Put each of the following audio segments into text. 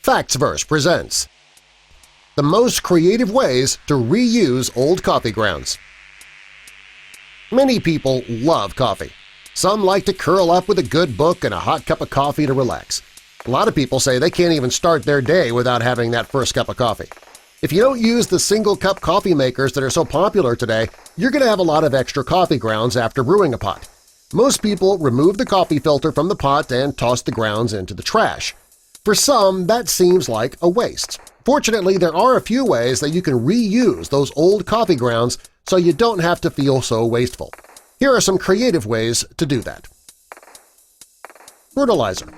Factsverse presents the most creative ways to reuse old coffee grounds. Many people love coffee. Some like to curl up with a good book and a hot cup of coffee to relax. A lot of people say they can't even start their day without having that first cup of coffee. If you don't use the single-cup coffee makers that are so popular today, you're going to have a lot of extra coffee grounds after brewing a pot. Most people remove the coffee filter from the pot and toss the grounds into the trash. For some, that seems like a waste. Fortunately, there are a few ways that you can reuse those old coffee grounds so you don't have to feel so wasteful. Here are some creative ways to do that. Fertilizer.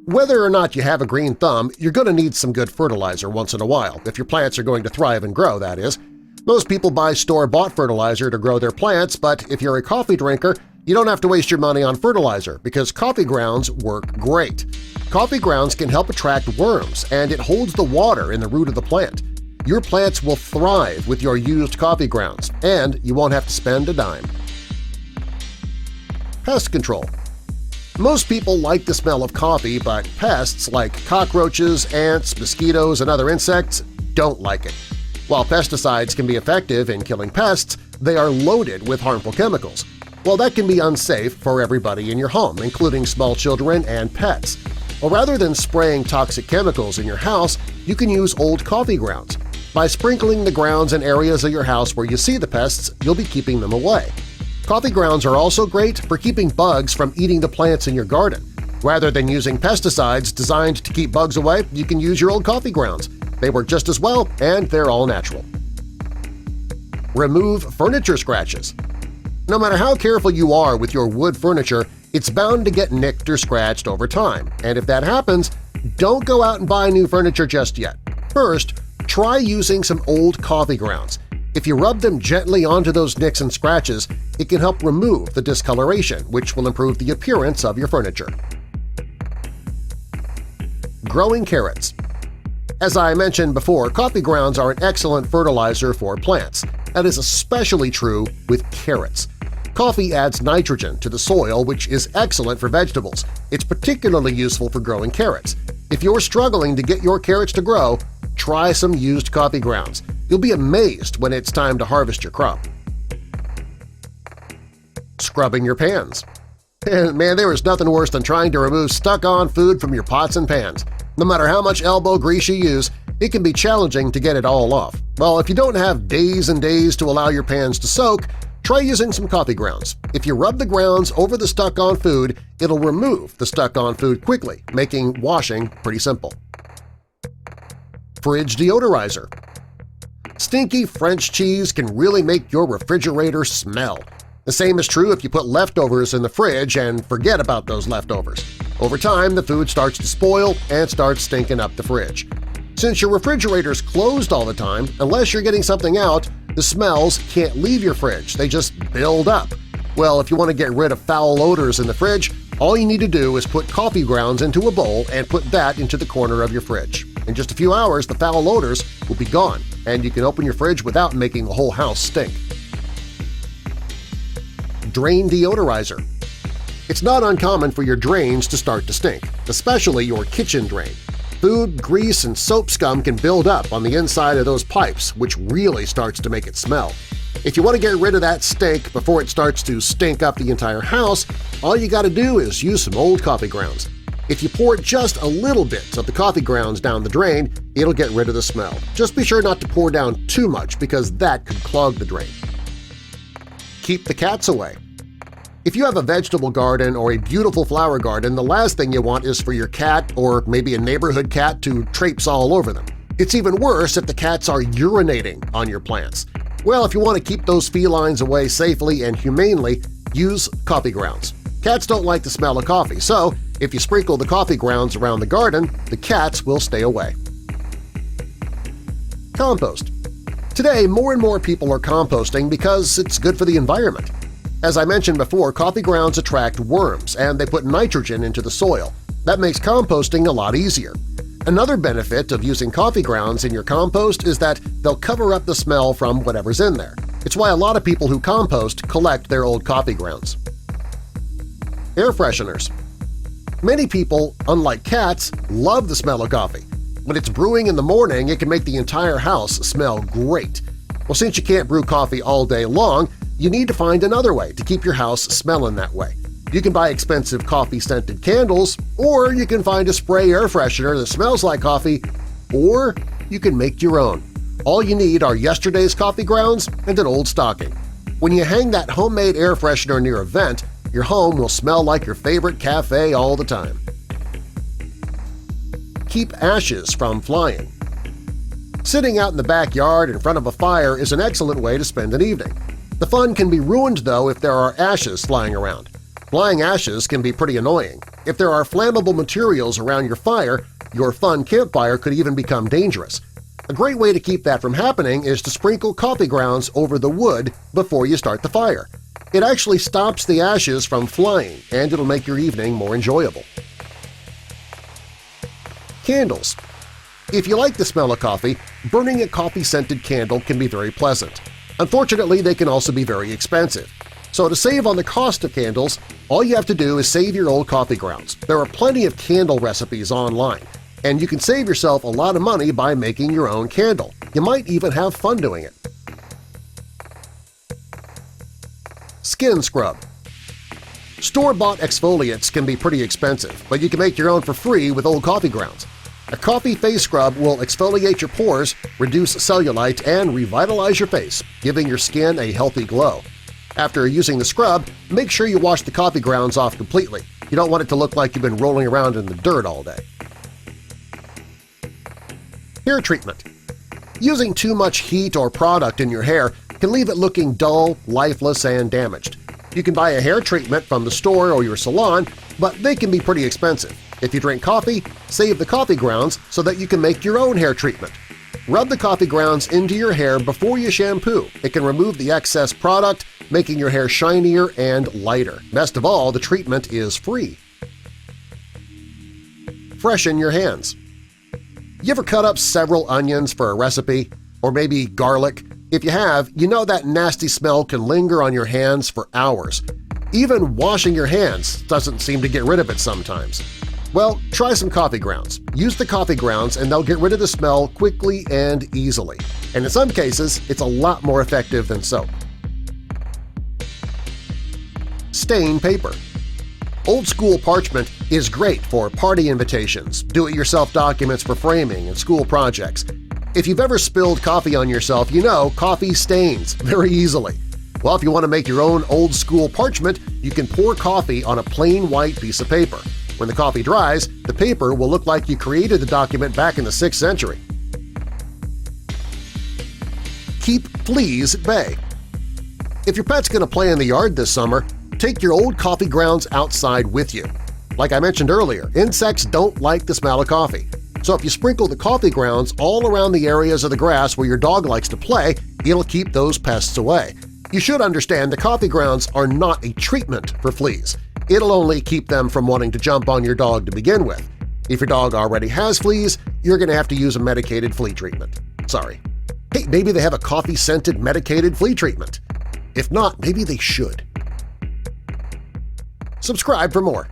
Whether or not you have a green thumb, you're going to need some good fertilizer once in a while, if your plants are going to thrive and grow, that is. Most people buy store-bought fertilizer to grow their plants, but if you're a coffee drinker, you don't have to waste your money on fertilizer because coffee grounds work great. Coffee grounds can help attract worms, and it holds the water in the root of the plant. Your plants will thrive with your used coffee grounds, and you won't have to spend a dime. Pest control. Most people like the smell of coffee, but pests like cockroaches, ants, mosquitoes, and other insects don't like it. While pesticides can be effective in killing pests, they are loaded with harmful chemicals. Well, that can be unsafe for everybody in your home, including small children and pets. Well, rather than spraying toxic chemicals in your house, you can use old coffee grounds. By sprinkling the grounds in areas of your house where you see the pests, you'll be keeping them away. Coffee grounds are also great for keeping bugs from eating the plants in your garden. Rather than using pesticides designed to keep bugs away, you can use your old coffee grounds. They work just as well, and they're all natural. Remove furniture scratches. No matter how careful you are with your wood furniture, it's bound to get nicked or scratched over time, and if that happens, don't go out and buy new furniture just yet. First, try using some old coffee grounds. If you rub them gently onto those nicks and scratches, it can help remove the discoloration, which will improve the appearance of your furniture. Growing carrots. As I mentioned before, coffee grounds are an excellent fertilizer for plants. That is especially true with carrots. Coffee adds nitrogen to the soil, which is excellent for vegetables. It's particularly useful for growing carrots. If you're struggling to get your carrots to grow, try some used coffee grounds. You'll be amazed when it's time to harvest your crop. Scrubbing your pans. Man, there is nothing worse than trying to remove stuck-on food from your pots and pans. No matter how much elbow grease you use, it can be challenging to get it all off. Well, if you don't have days and days to allow your pans to soak, try using some coffee grounds. If you rub the grounds over the stuck-on food, it'll remove the stuck-on food quickly, making washing pretty simple. Fridge Deodorizer. Stinky French cheese can really make your refrigerator smell. The same is true if you put leftovers in the fridge and forget about those leftovers. Over time, the food starts to spoil and starts stinking up the fridge. Since your refrigerator's closed all the time, unless you're getting something out, the smells can't leave your fridge, they just build up. Well, if you want to get rid of foul odors in the fridge, all you need to do is put coffee grounds into a bowl and put that into the corner of your fridge. In just a few hours, the foul odors will be gone, and you can open your fridge without making the whole house stink. Drain Deodorizer. It's not uncommon for your drains to start to stink, especially your kitchen drain. Food, grease, and soap scum can build up on the inside of those pipes, which really starts to make it smell. If you want to get rid of that stink before it starts to stink up the entire house, all you got to do is use some old coffee grounds. If you pour just a little bit of the coffee grounds down the drain, it'll get rid of the smell. Just be sure not to pour down too much because that could clog the drain. Keep the cats away. If you have a vegetable garden or a beautiful flower garden, the last thing you want is for your cat or maybe a neighborhood cat to traipse all over them. It's even worse if the cats are urinating on your plants. Well, if you want to keep those felines away safely and humanely, use coffee grounds. Cats don't like the smell of coffee, so if you sprinkle the coffee grounds around the garden, the cats will stay away. Compost. Today, more and more people are composting because it's good for the environment. As I mentioned before, coffee grounds attract worms and they put nitrogen into the soil. That makes composting a lot easier. Another benefit of using coffee grounds in your compost is that they'll cover up the smell from whatever's in there. It's why a lot of people who compost collect their old coffee grounds. Air fresheners. Many people, unlike cats, love the smell of coffee. When it's brewing in the morning, it can make the entire house smell great. Well, since you can't brew coffee all day long, you need to find another way to keep your house smelling that way. You can buy expensive coffee-scented candles, or you can find a spray air freshener that smells like coffee, or you can make your own. All you need are yesterday's coffee grounds and an old stocking. When you hang that homemade air freshener near a vent, your home will smell like your favorite cafe all the time. Keep ashes from flying. Sitting out in the backyard in front of a fire is an excellent way to spend an evening. The fun can be ruined, though, if there are ashes flying around. Flying ashes can be pretty annoying. If there are flammable materials around your fire, your fun campfire could even become dangerous. A great way to keep that from happening is to sprinkle coffee grounds over the wood before you start the fire. It actually stops the ashes from flying, and it'll make your evening more enjoyable. Candles. If you like the smell of coffee, burning a coffee-scented candle can be very pleasant. Unfortunately, they can also be very expensive. So to save on the cost of candles, all you have to do is save your old coffee grounds. There are plenty of candle recipes online, and you can save yourself a lot of money by making your own candle. You might even have fun doing it. Skin scrub. Store-bought exfoliants can be pretty expensive, but you can make your own for free with old coffee grounds. A coffee face scrub will exfoliate your pores, reduce cellulite, and revitalize your face, giving your skin a healthy glow. After using the scrub, make sure you wash the coffee grounds off completely. You don't want it to look like you've been rolling around in the dirt all day. Hair treatment. Using too much heat or product in your hair can leave it looking dull, lifeless, and damaged. You can buy a hair treatment from the store or your salon, but they can be pretty expensive. If you drink coffee, save the coffee grounds so that you can make your own hair treatment. Rub the coffee grounds into your hair before you shampoo. It can remove the excess product, making your hair shinier and lighter. Best of all, the treatment is free. Freshen your hands. You ever cut up several onions for a recipe? Or maybe garlic? If you have, you know that nasty smell can linger on your hands for hours. Even washing your hands doesn't seem to get rid of it sometimes. Well, try some coffee grounds. Use the coffee grounds and they'll get rid of the smell quickly and easily. And in some cases, it's a lot more effective than soap. Stain paper. Old-school parchment is great for party invitations, do-it-yourself documents for framing, and school projects. If you've ever spilled coffee on yourself, you know coffee stains very easily. Well, if you want to make your own old-school parchment, you can pour coffee on a plain white piece of paper. When the coffee dries, the paper will look like you created the document back in the 6th century. Keep fleas at bay. If your pet's going to play in the yard this summer, take your old coffee grounds outside with you. Like I mentioned earlier, insects don't like the smell of coffee. So if you sprinkle the coffee grounds all around the areas of the grass where your dog likes to play, it'll keep those pests away. You should understand the coffee grounds are not a treatment for fleas. It'll only keep them from wanting to jump on your dog to begin with. If your dog already has fleas, you're going to have to use a medicated flea treatment. Sorry. Hey, maybe they have a coffee-scented medicated flea treatment. If not, maybe they should. Subscribe for more.